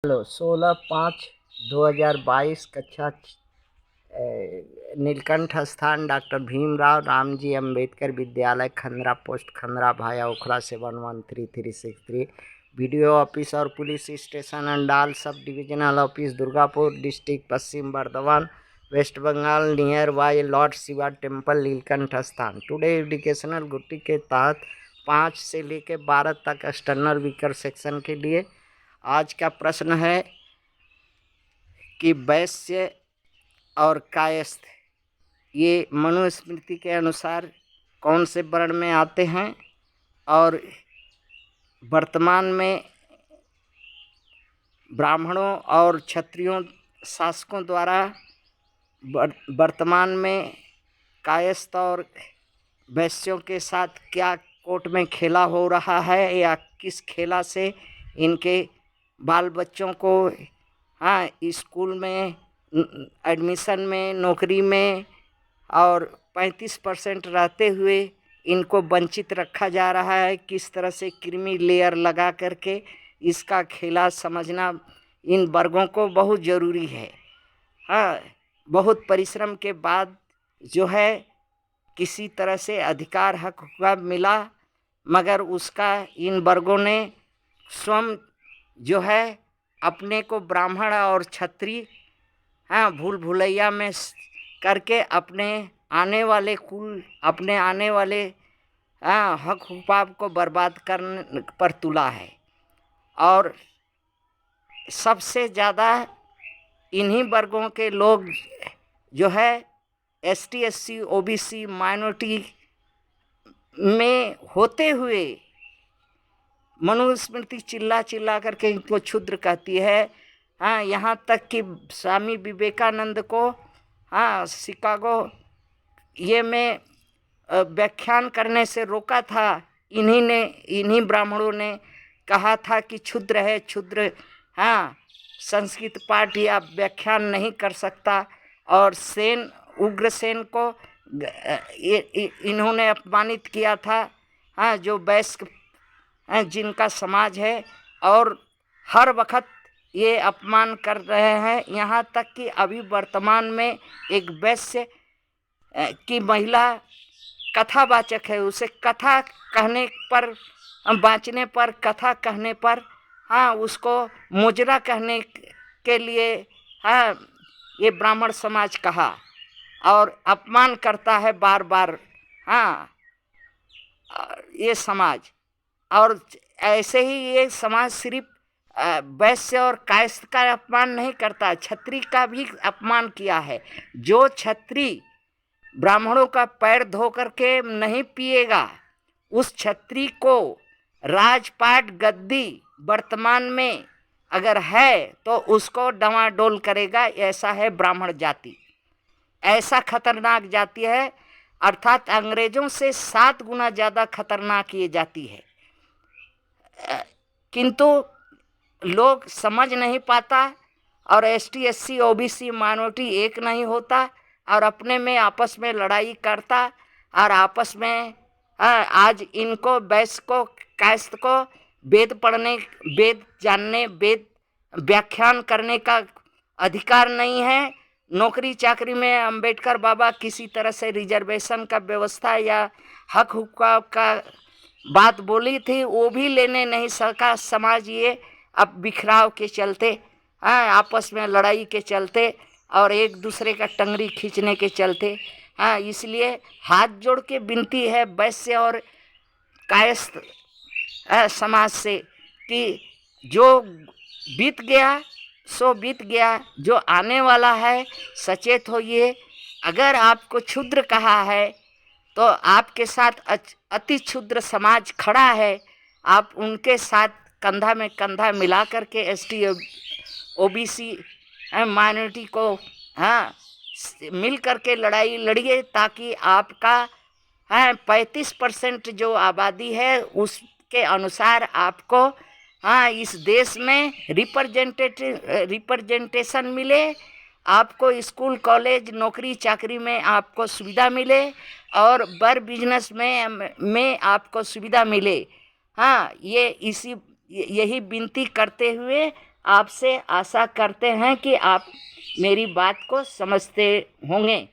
Hello 16/5/2022 कक्षा नीलकंठ स्थान doctor Bhimrao Ramji Ambedkar Vidyalaya Khandra post Khandra भाया ओखला 713363 वीडियो ऑफिस और police station Andal sub divisional office Durgapur district Paschim Bardhaman West Bengal nearby lord Shiva temple Nilkanth स्थान। Today educational गुट्टी के तहत 5 से लेकर 12 तक एक्सटर्नल वीकर सेक्शन के लिए आज का प्रश्न है कि वैश्य और कायस्थ ये मनुस्मृति के अनुसार कौन से वर्ण में आते हैं और वर्तमान में ब्राह्मणों और क्षत्रियों शासकों द्वारा वर्तमान में कायस्थ और वैश्यों के साथ क्या कोर्ट में खेला हो रहा है या किस खेला से इनके बाल बच्चों को स्कूल में एडमिशन में नौकरी में और 35% रहते हुए इनको वंचित रखा जा रहा है। किस तरह से क्रीमी लेयर लगा करके इसका खेला समझना इन वर्गों को बहुत ज़रूरी है। बहुत परिश्रम के बाद जो है किसी तरह से अधिकार हक मिला, मगर उसका इन वर्गों ने स्वयं जो है अपने को ब्राह्मण और क्षत्रिय भूल भुलैया में करके अपने आने वाले कुल अपने आने वाले हक हुकाम को बर्बाद करने पर तुला है। और सबसे ज़्यादा इन्हीं वर्गों के लोग जो है ST SC OBC माइनॉरिटी में होते हुए मनुस्मृति चिल्ला चिल्ला करके इनको क्षुद्र कहती है। यहाँ तक कि स्वामी विवेकानंद को शिकागो ये में व्याख्यान करने से रोका था। इन्हीं ब्राह्मणों ने कहा था कि क्षुद्र है क्षुद्र, संस्कृत पाठ या व्याख्यान नहीं कर सकता। और उग्रसेन को इन्होंने अपमानित किया था, जो वैश्य जिनका समाज है, और हर वक्त ये अपमान कर रहे हैं। यहाँ तक कि अभी वर्तमान में एक वैश्य की महिला कथावाचक है, उसे कथा कहने पर बाँचने पर कथा कहने पर उसको मुजरा कहने के लिए ये ब्राह्मण समाज कहा और अपमान करता है बार बार ये समाज। और ऐसे ही ये समाज सिर्फ वैश्य और कायस्थ का अपमान नहीं करता, क्षत्रिय का भी अपमान किया है। जो क्षत्रिय ब्राह्मणों का पैर धो करके नहीं पिएगा, उस क्षत्रिय को राजपाट गद्दी वर्तमान में अगर है तो उसको डवाडोल करेगा। ऐसा है ब्राह्मण जाति, ऐसा खतरनाक जाति है, अर्थात अंग्रेजों से 7 गुना ज़्यादा खतरनाक ये जाति है। किंतु लोग समझ नहीं पाता और ST SC OBC माइनॉरिटी एक नहीं होता और अपने में आपस में लड़ाई करता और आपस में आज इनको वैश्य को कायस्थ को वेद पढ़ने, वेद जानने, वेद व्याख्यान करने का अधिकार नहीं है। नौकरी चाकरी में अंबेडकर बाबा किसी तरह से रिजर्वेशन का व्यवस्था या हक हुक्का का बात बोली थी, वो भी लेने नहीं सका समाज। ये अब बिखराव के चलते, आपस में लड़ाई के चलते और एक दूसरे का टंगरी खींचने के चलते, इसलिए हाथ जोड़ के विनती है वैश्य और कायस्थ समाज से कि जो बीत गया सो बीत गया, जो आने वाला है सचेत होइए। अगर आपको क्षुद्र कहा है तो आपके साथ अति क्षुद्र समाज खड़ा है, आप उनके साथ कंधा में कंधा मिला करके ST OBC माइनॉरिटी को मिल करके लड़ाई लड़िए, ताकि आपका 35% जो आबादी है उसके अनुसार आपको इस देश में रिप्रेजेंटेशन मिले, आपको स्कूल कॉलेज नौकरी चाकरी में आपको सुविधा मिले और बर बिजनेस में आपको सुविधा मिले। यही विनती करते हुए आपसे आशा करते हैं कि आप मेरी बात को समझते होंगे।